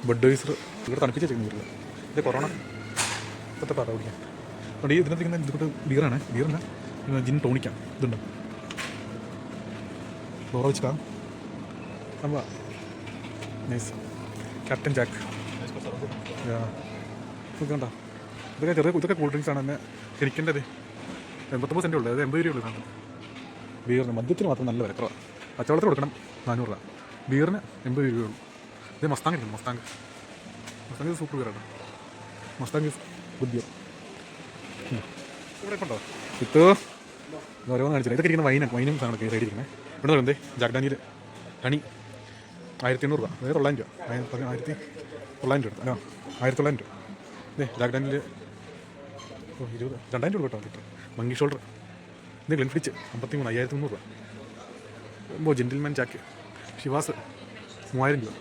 ബഡ്വൈസർ ഇവിടെ തണുപ്പിച്ച് വെച്ചിരിക്കുന്നില്ല. ഇത് കൊറോണ ഇപ്പോഴത്തെ പറ കുടിക്കാം. അതുകൊണ്ട് ഈ ഇതിനകത്ത് ഇതുകൊണ്ട് ബീറല്ല ജിൻ ടോണിക്കാം. ഇതുണ്ട് ഫ്ലോറ വെച്ചിട്ടാ അമ്മ നൈസ്. ക്യാപ്റ്റൻ ജാക്ക് കണ്ട. ഇതൊക്കെ കൂൾ ഡ്രിങ്ക്സ് ആണ്. എന്നെ എനിക്കേണ്ടത് 89 സെൻറ്റേ ഉള്ളൂ. അത് 80 രൂപയുള്ളൂ സാധനം. ബീറിന് മദ്യത്തിന് മാത്രം നല്ല വിലക്കുറവാണ്. പച്ചവെള്ളത്തിന് കൊടുക്കണം 400 രൂപ. ബീറിന് 80 രൂപയുള്ളൂ. ഇത് മസ്താങ് ഇരിക്കുന്നു. മസ്താങ് സൂപ്പർ ബീറാണ്. മസ്താങ് ബുദ്ധിയോ ഇവിടെ ഉണ്ടോ? ഇത് ഓരോന്ന് കാണിച്ചില്ല. ഇതൊക്കെ ഇരിക്കുന്ന വൈനും സാധനമൊക്കെ സൈഡിൽ ഇരിക്കുന്നത്. ഇവിടെ നിന്ന് ജാക്ക് ഡാനിയൽ ഹണി 1800 രൂപ. അതായത് 900 രൂപ. 1900 രൂപ. 1900 രൂപ. ജാക്ക് ഡാനിയൽ 2000 രൂപ കേട്ടോ ലിറ്റർ. മങ്കി ഷോൾഡർ ഇത് ഗ്ലെൻഫിഡിച്ച് 53 5300 രൂപ. ജെന്റിൽമാൻ ജാക്ക് ഷിവാസ് 3000 രൂപ.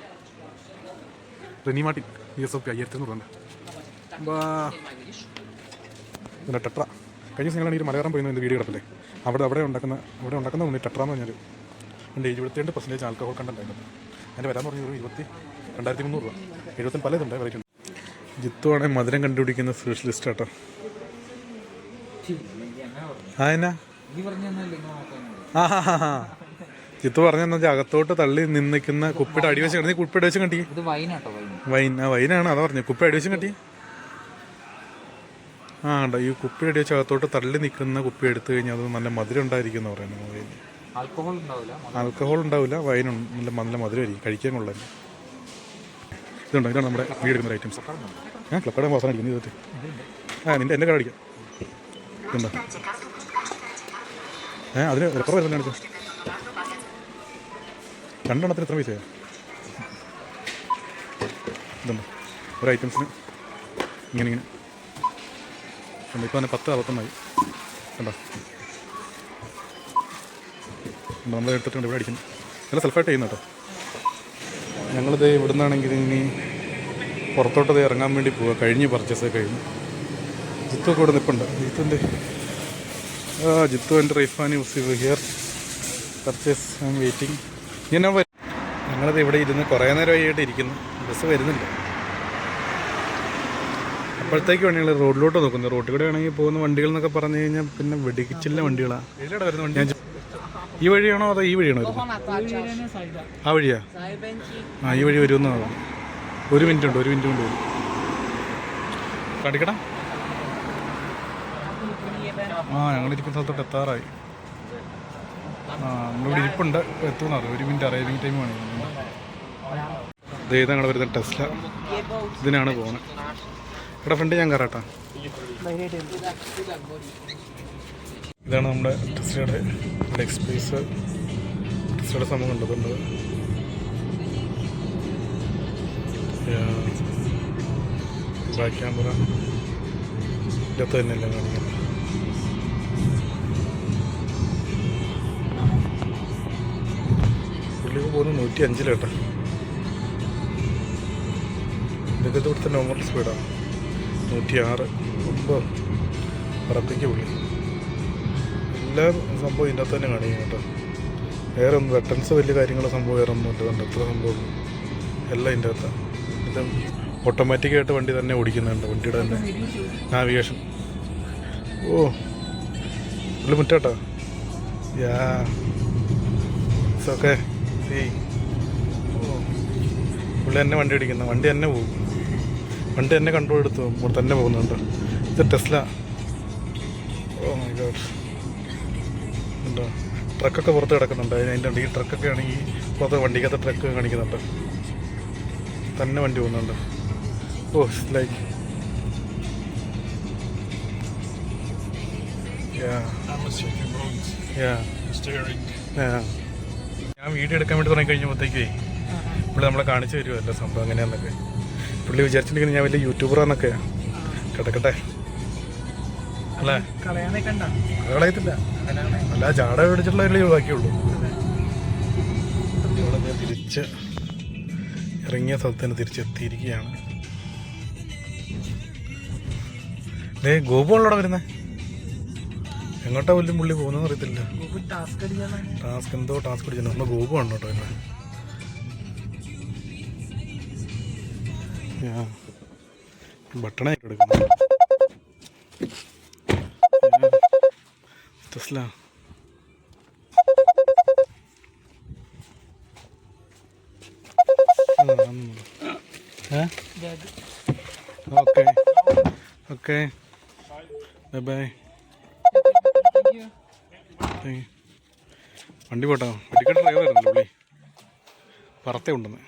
റെനി മാർട്ടിൻ ESOP 1500 രൂപ. പിന്നെ ടെട്ര കഴിഞ്ഞ ദിവസം ഞങ്ങളാണെങ്കിൽ മലയാളം പോയി എൻ്റെ വീഡിയോ കിടപ്പില്ലേ, അവിടെ ഉണ്ടാക്കുന്ന ഒന്ന് ടെട്ര എന്ന് പറഞ്ഞാൽ എൻ്റെ 72% ആൽക്കഹോൾ കണ്ടന്റ് ആയിരുന്നു. അതിൻ്റെ വരാൻ പറഞ്ഞ 2300 രൂപ. 70 പല ഇതുണ്ട് വെറൈറ്റി ഉണ്ട്. ജിത്തു ആണെങ്കിൽ മധുരം കണ്ടുപിടിക്കുന്ന സ്പെഷ്യലിസ്റ്റ് കേട്ടോ. അതെന്നാ ജിത്തു പറഞ്ഞെന്ന് വെച്ചാൽ അകത്തോട്ട് തള്ളി നിന്നിക്കുന്ന കുപ്പിയുടെ അടിവശം കണ്ടി. കുപ്പിയുടെ അടിവശം കണ്ടി വൈനാണ്. അതാ പറഞ്ഞു കുപ്പി അടിവശം കണ്ടി. ഉണ്ടോ ഈ കുപ്പിയുടെ അടിവശം അകത്തോട്ട് തള്ളി നിൽക്കുന്ന കുപ്പി എടുത്തു കഴിഞ്ഞാൽ അത് നല്ല മധുരം ഉണ്ടായിരിക്കും എന്ന് പറയുന്നത്. വൈൻ ആൽക്കഹോൾ ഉണ്ടാവില്ല. വൈൻ നല്ല മധുരമായിരിക്കും, കഴിക്കാൻ കൊള്ളാൻ. ഇതുണ്ടോ? ഇതാണ് നമ്മുടെ വീട് എടുക്കുന്ന ഐറ്റംസ്. ക്ലബ്ബയുടെ അവസാനം അടിക്കുന്നത് ഇതൊക്കെ. എൻ്റെ കട അടിക്കാം. ഇതുണ്ടോ? അതിന് എത്ര പേര് കാണിച്ചു? 2 എണ്ണത്തിന് എത്ര പൈസയാണ്? ഇതുണ്ട് ഒരു ഐറ്റംസിന് ഇങ്ങനെ ഇപ്പോൾ തന്നെ 10-61 കണ്ടോ. നമ്മൾ എടുത്തിട്ടുണ്ട്. ഇവിടെ അടിക്കുന്നു. നല്ല സെൽഫായിട്ട് ചെയ്യുന്ന കേട്ടോ. ഞങ്ങളിത് ഇവിടെ നിന്നാണെങ്കിൽ ഇനി പുറത്തോട്ടത് ഇറങ്ങാൻ വേണ്ടി പോവുക. കഴിഞ്ഞ് പർച്ചേസ് കഴിഞ്ഞു. ജിത്തൊക്കെ ഇവിടെ നിൽപ്പുണ്ട്. ജിത്തുൻ്റെ Jithu and Raifani here purchase I'm waiting. ഇങ്ങനെ ഞങ്ങളത് ഇവിടെ ഇരുന്ന് കുറേ നേരമായിട്ട് ഇരിക്കുന്നു, ബസ് വരുന്നില്ല. അപ്പോഴത്തേക്ക് വണ്ടികൾ റോഡിലോട്ട് നോക്കുന്നു. റോഡിൽ കൂടെ ആണെങ്കിൽ പോകുന്ന വണ്ടികൾ എന്നൊക്കെ പറഞ്ഞു കഴിഞ്ഞാൽ പിന്നെ വെടിച്ചില്ല വണ്ടികളാണ്. എവിടെയാണ് വരുന്ന വണ്ടി? ഈ വഴിയാണോ അതോ ഈ വഴിയാണോ വരുന്നത്? ആ വഴിയാ? ആ ഈ വഴി വരുമെന്നാണ്. 1 മിനിറ്റ് കൊണ്ട് വരും. കാണിക്കടാ. ഞങ്ങളിരിക്കുന്ന സ്ഥലത്തോട്ട് എത്താറായി. നമ്മളിവിടെ ഇരിപ്പുണ്ട്, എത്തുന്നത് 1 മിനിറ്റ് അറൈവിങ് ടൈം ആണ്. ഇതാണ് ഞങ്ങൾ വരുന്ന ടെസ്ല, ഇതിനാണ് പോകുന്നത്. ഇവിടെ ഫ്രണ്ട് ഞാൻ കയറാട്ടാ. ഇതാണ് നമ്മുടെ ടെസ്ലയുടെ എക്സ്പേസ്. ടെസ്ലയുടെ സംഭവം കണ്ടതുണ്ട്. ബാക്ക് ക്യാമറ ഇതിനകത്ത് തന്നെയല്ല കാണിക്കുന്നത്. പുള്ളിക്ക് പോകുന്നത് 105 കേട്ടോ. ഇതൊക്കെ ഇവിടുത്തെ നോർമൽ സ്പീഡാണ്. 106 9 പറത്തേക്ക് പുള്ളി. എല്ലാ സംഭവം ഇതിനകത്ത് തന്നെ കാണിക്കും കേട്ടോ. വേറെ ഒന്നും വെട്ടൻസ് വലിയ കാര്യങ്ങളോ സംഭവം വേറെ ഒന്നും ഇല്ല. എത്ര സംഭവം എല്ലാം ഇതിൻ്റെ അകത്താണ്. ഇത് ഓട്ടോമാറ്റിക്കായിട്ട് വണ്ടി തന്നെ ഓടിക്കുന്നുണ്ട്, വണ്ടിയുടെ തന്നെ നാവിഗേഷൻ. ഓ പുള്ളി മുറ്റാട്ടോ. ഓക്കെ പുള്ളി തന്നെ വണ്ടി ഓടിക്കുന്ന, വണ്ടി തന്നെ പോകും, വണ്ടി തന്നെ കൺട്രോൾ എടുത്ത് തന്നെ പോകുന്നുണ്ട്. ഇത് ടെസ്ല. Oh my God. ഉണ്ടോ ട്രക്കൊക്കെ പുറത്ത് കിടക്കുന്നുണ്ട്. അതിൻ്റെ ഈ ട്രക്കൊക്കെ ആണെങ്കിൽ പുറത്ത് വണ്ടിക്കകത്ത് ട്രക്ക് കാണിക്കുന്നുണ്ട്, തന്നെ വണ്ടി പോകുന്നുണ്ട്. ഓ ലൈക്ക് ഞാൻ വീഡിയോ എടുക്കാൻ വേണ്ടി തുടങ്ങി കഴിഞ്ഞപ്പോഴത്തേക്കേ പുള്ളി നമ്മളെ കാണിച്ചു തരുമല്ലോ സംഭവം എങ്ങനെയാണെന്നൊക്കെ. പുള്ളി വിചാരിച്ചിട്ടുണ്ടെങ്കിൽ ഞാൻ വലിയ യൂട്യൂബറാന്നൊക്കെ. കിടക്കട്ടെ അല്ലേ, കളയത്തില്ല. അല്ല ജാട പിടിച്ചിട്ടുള്ള ബാക്കിയുള്ളൂ. ഇവിടെ തിരിച്ച് ഇറങ്ങിയ സ്ഥലത്തിന് തിരിച്ചെത്തിയിരിക്കുകയാണ്. ഗോപുള്ളവിടെ വരുന്നേ, എങ്ങോട്ടാ വലിയ പുള്ളി പോകുന്നതെന്ന് അറിയത്തില്ല. ടാസ്ക് അടിച്ചിട്ടുണ്ട്. നമ്മൾ ഗോപു ആണ് കേട്ടോ എന്നെ. ബട്ടണായിട്ട് എടുക്കുന്നു. Tesla okay bye bye. വണ്ടി പോട്ടോ. വെടിക്കെട്ട് ഡ്രൈവർ ആയിരുന്നല്ലോ പുള്ളി, പറത്തേ ഉണ്ടെന്ന്.